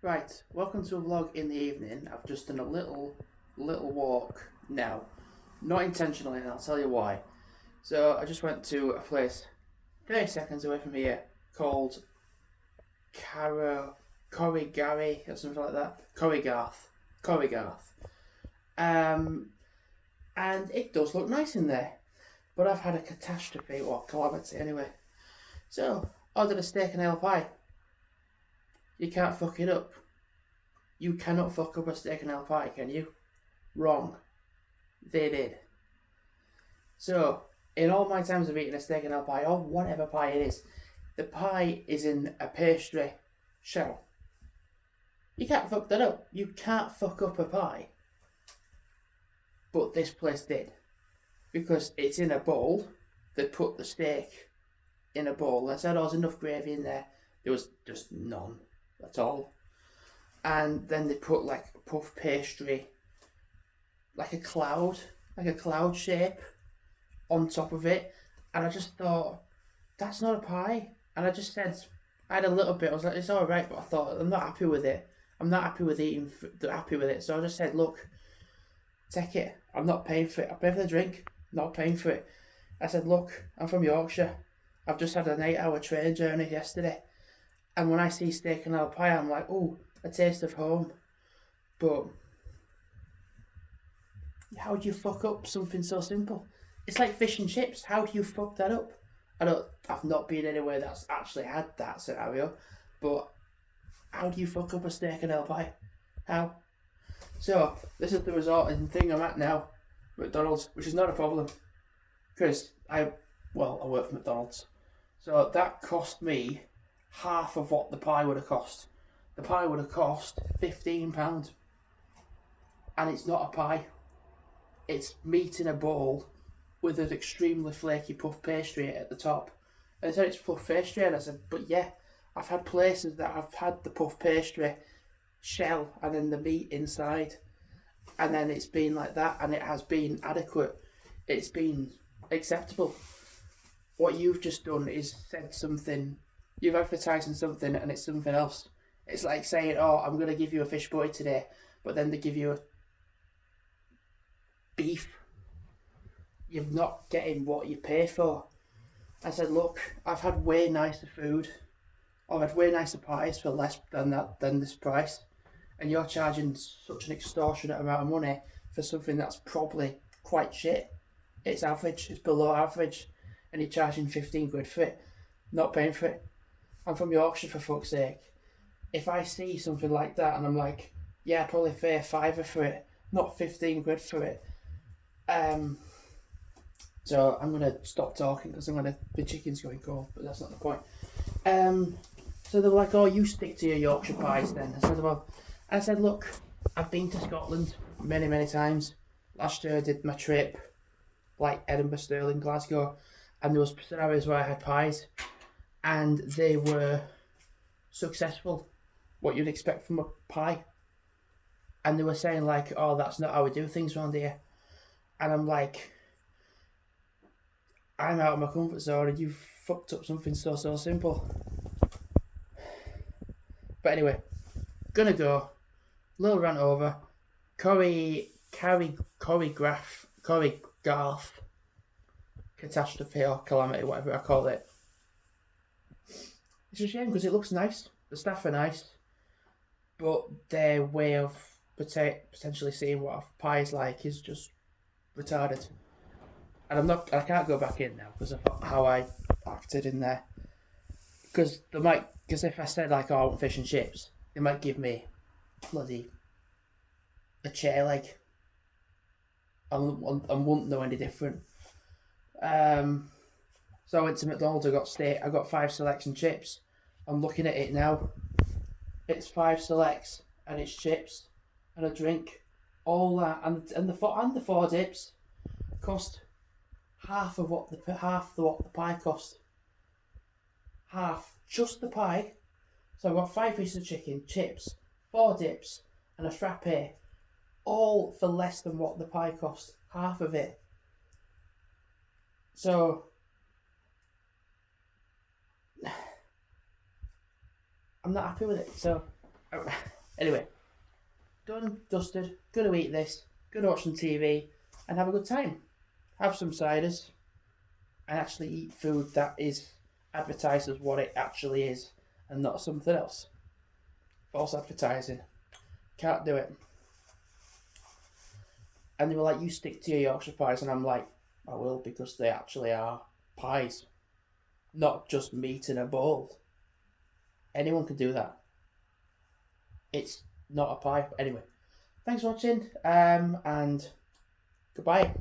Right, welcome to a vlog in the evening. I've just done a little walk now. Not intentionally, and I'll tell you why. So I just went to a place 30 seconds away from here called Corriegarth or something like that. Corriegarth. And it does look nice in there. But I've had a catastrophe, or calamity anyway. So, ordered a steak and ale pie. You can't fuck it up. You cannot fuck up a steak and ale pie, can you? Wrong. They did. So, in all my times of eating a steak and ale pie, or whatever pie it is, the pie is in a pastry shell. You can't fuck that up. You can't fuck up a pie. But this place did. Because it's in a bowl. They put the steak in a bowl. I said, there's enough gravy in there. There was just none at all. And then they put like puff pastry, like a cloud shape on top of it. And I just thought, that's not a pie. And I just said, I had a little bit, I was like, it's alright, but I thought, I'm not happy with it. I'm not happy with happy with it. So I just said, look, take it. I'm not paying for it. I pay for the drink, not paying for it. I said, look, I'm from Yorkshire. I've just had an 8-hour train journey yesterday. And when I see steak and ale pie, I'm like, oh, a taste of home. But how do you fuck up something so simple? It's like fish and chips. How do you fuck that up? I've not been anywhere that's actually had that scenario, but how do you fuck up a steak and ale pie? How? So, this is the resorting thing I'm at now, McDonald's, which is not a problem, because I work for McDonald's. So that cost me half of what the pie would have cost. The pie would have cost £15. And it's not a pie. It's meat in a bowl with an extremely flaky puff pastry at the top. And they said it's puff pastry, and I said, but yeah, I've had places that I've had the puff pastry shell and then the meat inside. And then it's been like that, and it has been adequate. It's been acceptable. What you've just done is said something, you've advertised something and it's something else. It's like saying, oh, I'm going to give you a fish butty today, but then they give you a beef. You're not getting what you pay for. I said, look, I've had way nicer food. I've had way nicer pies for less than this price. And you're charging such an extortionate amount of money for something that's probably quite shit. It's average, it's below average. And you're charging 15 quid for it. Not paying for it. I'm from Yorkshire, for fuck's sake. If I see something like that and I'm like, yeah, I'd probably pay a fiver for it, not 15 quid for it. So I'm going to stop talking because the chicken's going cold, but that's not the point. So they were like, oh, you stick to your Yorkshire pies then. I said, look, I've been to Scotland many, many times. Last year I did my trip, like Edinburgh, Stirling, Glasgow, and there was scenarios where I had pies, and they were successful, what you'd expect from a pie. And they were saying like, oh, that's not how we do things around here. And I'm like, I'm out of my comfort zone and you've fucked up something so simple. But anyway, gonna go. Little rant over. Corriegarth catastrophe or calamity, whatever I call it. It's a shame because it looks nice. The staff are nice, but their way of potentially seeing what a pie is like is just retarded. And I can't go back in now because of how I acted in there. Because if I said like, oh, I want fish and chips, they might give me bloody a chair leg. I wouldn't know any different. So I went to McDonald's, I got steak, I got 5 selects and chips. I'm looking at it now. It's 5 selects and it's chips and a drink. All that and the 4 dips cost half what the pie cost. Half, just the pie. So I got 5 pieces of chicken, chips, 4 dips, and a frappe, all for less than what the pie cost. Half of it. So I'm not happy with it. So Anyway, done, dusted, gonna eat this, gonna watch some TV, and have a good time. Have some ciders, and actually eat food that is advertised as what it actually is, and not something else. False advertising. Can't do it. And they were like, you stick to your Yorkshire pies, and I'm like, I will, because they actually are pies, not just meat in a bowl. Anyone can do that. It's not a pie. Anyway, thanks for watching, and goodbye.